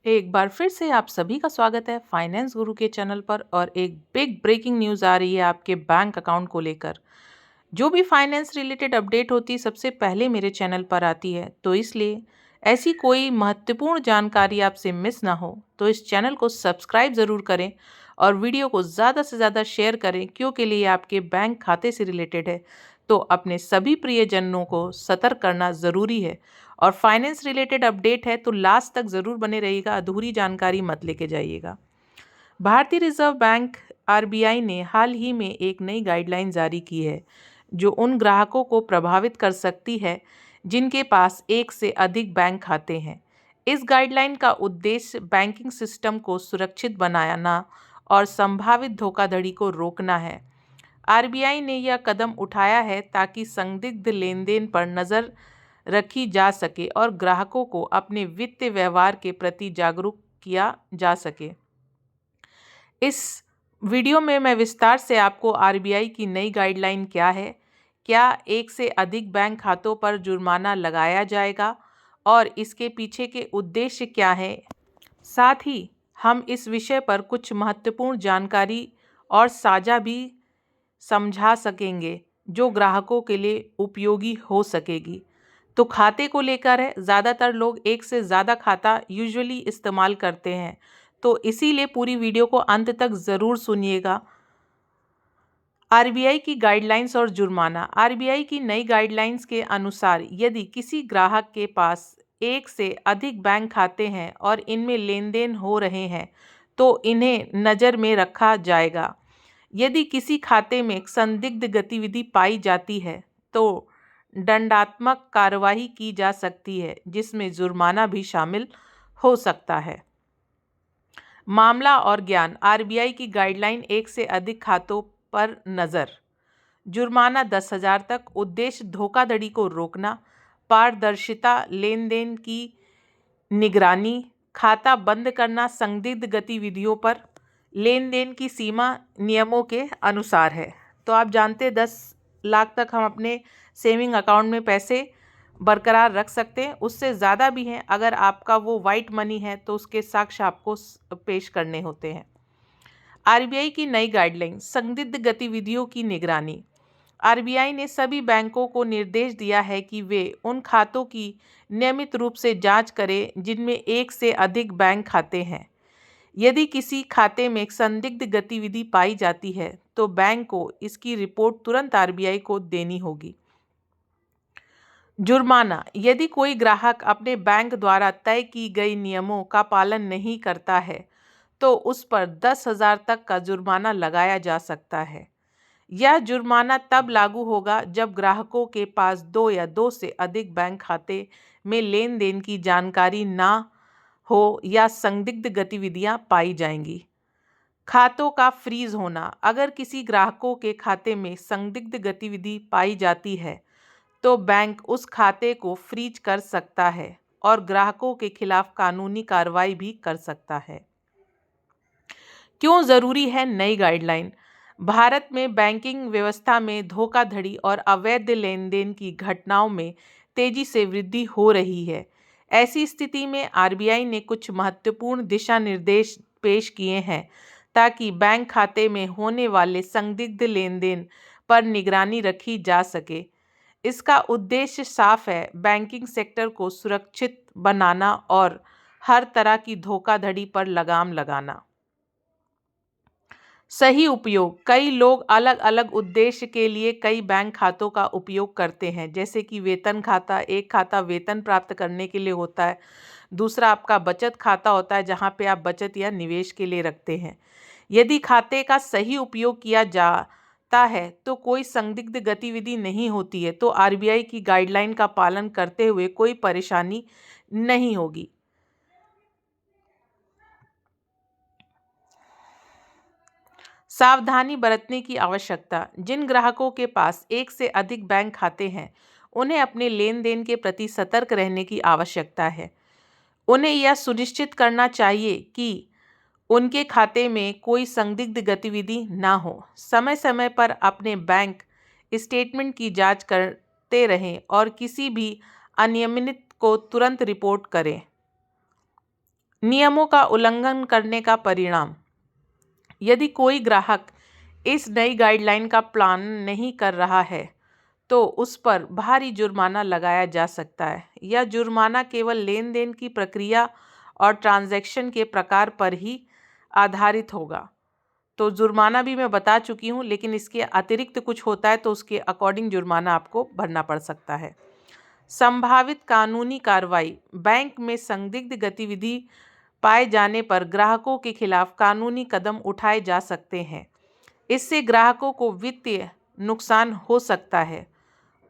एक बार फिर से आप सभी का स्वागत है फाइनेंस गुरु के चैनल पर। और एक बिग ब्रेकिंग न्यूज़ आ रही है आपके बैंक अकाउंट को लेकर। जो भी फाइनेंस रिलेटेड अपडेट होती है सबसे पहले मेरे चैनल पर आती है, तो इसलिए ऐसी कोई महत्वपूर्ण जानकारी आपसे मिस ना हो तो इस चैनल को सब्सक्राइब ज़रूर करें और वीडियो को ज़्यादा से ज़्यादा शेयर करें, क्योंकि ये आपके बैंक खाते से रिलेटेड है। तो अपने सभी प्रियजनों को सतर्क करना ज़रूरी है। और फाइनेंस रिलेटेड अपडेट है तो लास्ट तक ज़रूर बने रहिएगा, अधूरी जानकारी मत लेके जाइएगा। भारतीय रिजर्व बैंक आरबीआई ने हाल ही में एक नई गाइडलाइन जारी की है जो उन ग्राहकों को प्रभावित कर सकती है जिनके पास एक से अधिक बैंक खाते हैं। इस गाइडलाइन का उद्देश्य बैंकिंग सिस्टम को सुरक्षित बनाना और संभावित धोखाधड़ी को रोकना है। आरबीआई ने यह कदम उठाया है ताकि संदिग्ध लेनदेन पर नज़र रखी जा सके और ग्राहकों को अपने वित्तीय व्यवहार के प्रति जागरूक किया जा सके। इस वीडियो में मैं विस्तार से आपको आरबीआई की नई गाइडलाइन क्या है, क्या एक से अधिक बैंक खातों पर जुर्माना लगाया जाएगा और इसके पीछे के उद्देश्य क्या है, साथ ही हम इस विषय पर कुछ महत्वपूर्ण जानकारी और साझा भी समझा सकेंगे जो ग्राहकों के लिए उपयोगी हो सकेगी। तो खाते को लेकर है, ज़्यादातर लोग एक से ज़्यादा खाता यूजुअली इस्तेमाल करते हैं, तो इसीलिए पूरी वीडियो को अंत तक ज़रूर सुनिएगा। आरबीआई की गाइडलाइंस और जुर्माना। आरबीआई की नई गाइडलाइंस के अनुसार यदि किसी ग्राहक के पास एक से अधिक बैंक खाते हैं और इनमें लेन देन हो रहे हैं तो इन्हें नज़र में रखा जाएगा। यदि किसी खाते में संदिग्ध गतिविधि पाई जाती है तो दंडात्मक कार्रवाई की जा सकती है, जिसमें जुर्माना भी शामिल हो सकता है। मामला और ज्ञान। आरबीआई की गाइडलाइन एक से अधिक खातों पर नज़र। जुर्माना 10,000 तक। उद्देश्य धोखाधड़ी को रोकना, पारदर्शिता, लेन देन की निगरानी, खाता बंद करना संदिग्ध गतिविधियों पर। लेन देन की सीमा नियमों के अनुसार है। तो आप जानते 10 लाख तक हम अपने सेविंग अकाउंट में पैसे बरकरार रख सकते हैं, उससे ज़्यादा भी हैं। अगर आपका वो वाइट मनी है तो उसके साक्ष्य आपको पेश करने होते हैं। आरबीआई की नई गाइडलाइन, संदिग्ध गतिविधियों की निगरानी। आरबीआई ने सभी बैंकों को निर्देश दिया है कि वे उन खातों की नियमित रूप से जांच करें जिनमें एक से अधिक बैंक खाते हैं। यदि किसी खाते में एक संदिग्ध गतिविधि पाई जाती है तो बैंक को इसकी रिपोर्ट तुरंत आरबीआई को देनी होगी। जुर्माना। यदि कोई ग्राहक अपने बैंक द्वारा तय की गई नियमों का पालन नहीं करता है तो उस पर 10,000 तक का जुर्माना लगाया जा सकता है। यह जुर्माना तब लागू होगा जब ग्राहकों के पास दो या दो से अधिक बैंक खाते में लेन देन की जानकारी ना हो या संदिग्ध गतिविधियां पाई जाएंगी। खातों का फ्रीज होना। अगर किसी ग्राहकों के खाते में संदिग्ध गतिविधि पाई जाती है तो बैंक उस खाते को फ्रीज कर सकता है और ग्राहकों के खिलाफ कानूनी कार्रवाई भी कर सकता है। क्यों ज़रूरी है नई गाइडलाइन? भारत में बैंकिंग व्यवस्था में धोखाधड़ी और अवैध लेन देन की घटनाओं में तेजी से वृद्धि हो रही है। ऐसी स्थिति में आरबीआई ने कुछ महत्वपूर्ण दिशा निर्देश पेश किए हैं ताकि बैंक खाते में होने वाले संदिग्ध लेन देन पर निगरानी रखी जा सके। इसका उद्देश्य साफ है, बैंकिंग सेक्टर को सुरक्षित बनाना और हर तरह की धोखाधड़ी पर लगाम लगाना। सही उपयोग। कई लोग अलग अलग उद्देश्य के लिए कई बैंक खातों का उपयोग करते हैं, जैसे कि वेतन खाता। एक खाता वेतन प्राप्त करने के लिए होता है, दूसरा आपका बचत खाता होता है जहां पे आप बचत या निवेश के लिए रखते हैं। यदि खाते का सही उपयोग किया जाता है तो कोई संदिग्ध गतिविधि नहीं होती है, तो आरबीआई की गाइडलाइन का पालन करते हुए कोई परेशानी नहीं होगी। सावधानी बरतने की आवश्यकता। जिन ग्राहकों के पास एक से अधिक बैंक खाते हैं उन्हें अपने लेन देन के प्रति सतर्क रहने की आवश्यकता है। उन्हें यह सुनिश्चित करना चाहिए कि उनके खाते में कोई संदिग्ध गतिविधि ना हो। समय समय पर अपने बैंक स्टेटमेंट की जांच करते रहें और किसी भी अनियमित को तुरंत रिपोर्ट करें। नियमों का उल्लंघन करने का परिणाम। यदि कोई ग्राहक इस नई गाइडलाइन का पालन नहीं कर रहा है तो उस पर भारी जुर्माना लगाया जा सकता है। यह जुर्माना केवल लेन देन की प्रक्रिया और ट्रांजैक्शन के प्रकार पर ही आधारित होगा। तो जुर्माना भी मैं बता चुकी हूँ, लेकिन इसके अतिरिक्त कुछ होता है तो उसके अकॉर्डिंग जुर्माना आपको भरना पड़ सकता है। संभावित कानूनी कार्रवाई। बैंक में संदिग्ध गतिविधि पाए जाने पर ग्राहकों के खिलाफ कानूनी कदम उठाए जा सकते हैं। इससे ग्राहकों को वित्तीय नुकसान हो सकता है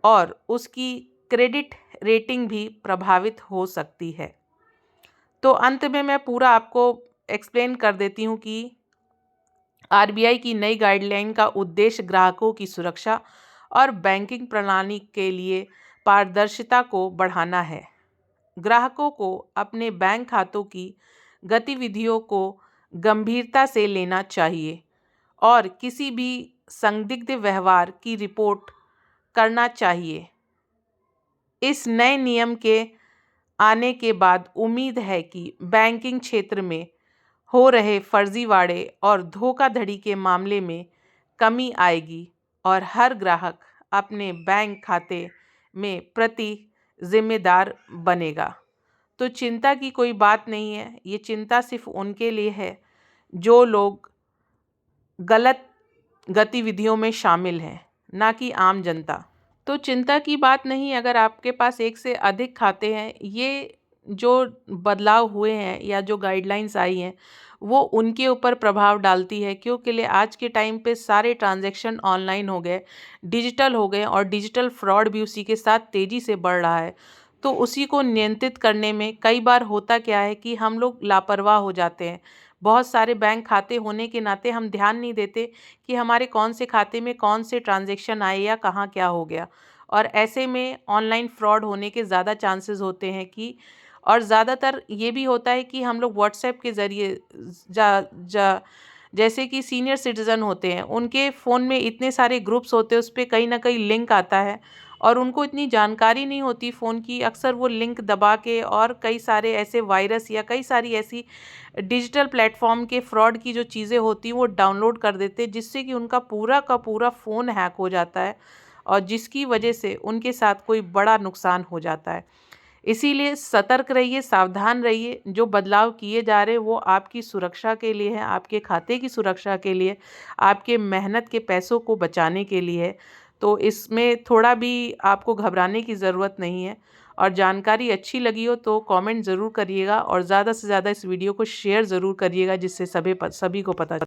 और उसकी क्रेडिट रेटिंग भी प्रभावित हो सकती है। तो अंत में मैं पूरा आपको एक्सप्लेन कर देती हूँ कि आरबीआई की नई गाइडलाइन का उद्देश्य ग्राहकों की सुरक्षा और बैंकिंग प्रणाली के लिए पारदर्शिता को बढ़ाना है। ग्राहकों को अपने बैंक खातों की गतिविधियों को गंभीरता से लेना चाहिए और किसी भी संदिग्ध व्यवहार की रिपोर्ट करना चाहिए। इस नए नियम के आने के बाद उम्मीद है कि बैंकिंग क्षेत्र में हो रहे फर्जीवाड़े और धोखाधड़ी के मामले में कमी आएगी और हर ग्राहक अपने बैंक खाते में प्रति जिम्मेदार बनेगा। तो चिंता की कोई बात नहीं है। ये चिंता सिर्फ उनके लिए है जो लोग गलत गतिविधियों में शामिल हैं, ना कि आम जनता। तो चिंता की बात नहीं, अगर आपके पास एक से अधिक खाते हैं, ये जो बदलाव हुए हैं या जो गाइडलाइंस आई हैं वो उनके ऊपर प्रभाव डालती है, क्योंकि आज के टाइम पे सारे ट्रांजैक्शन ऑनलाइन हो गए, डिजिटल हो गए और डिजिटल फ्रॉड भी उसी के साथ तेज़ी से बढ़ रहा है। तो उसी को नियंत्रित करने में कई बार होता क्या है कि हम लोग लापरवाह हो जाते हैं। बहुत सारे बैंक खाते होने के नाते हम ध्यान नहीं देते कि हमारे कौन से खाते में कौन से ट्रांजैक्शन आए या कहाँ क्या हो गया, और ऐसे में ऑनलाइन फ्रॉड होने के ज़्यादा चांसेस होते हैं कि, और ज़्यादातर ये भी होता है कि हम लोग व्हाट्सएप के ज़रिए जैसे कि सीनियर सिटीज़न होते हैं, उनके फ़ोन में इतने सारे ग्रुप्स होते हैं, उस पे कहीं ना कहीं लिंक आता है और उनको इतनी जानकारी नहीं होती फ़ोन की। अक्सर वो लिंक दबा के और कई सारे ऐसे वायरस या कई सारी ऐसी डिजिटल प्लेटफॉर्म के फ्रॉड की जो चीज़ें होती हैं वो डाउनलोड कर देते हैं, जिससे कि उनका पूरा का पूरा फ़ोन हैक हो जाता है और जिसकी वजह से उनके साथ कोई बड़ा नुकसान हो जाता है। इसीलिए सतर्क रहिए, सावधान रहिए। जो बदलाव किए जा रहे हैं वो आपकी सुरक्षा के लिए है, आपके खाते की सुरक्षा के लिए, आपके मेहनत के पैसों को बचाने के लिए है। तो इसमें थोड़ा भी आपको घबराने की ज़रूरत नहीं है। और जानकारी अच्छी लगी हो तो कमेंट ज़रूर करिएगा और ज़्यादा से ज़्यादा इस वीडियो को शेयर ज़रूर करिएगा, जिससे सभी को पता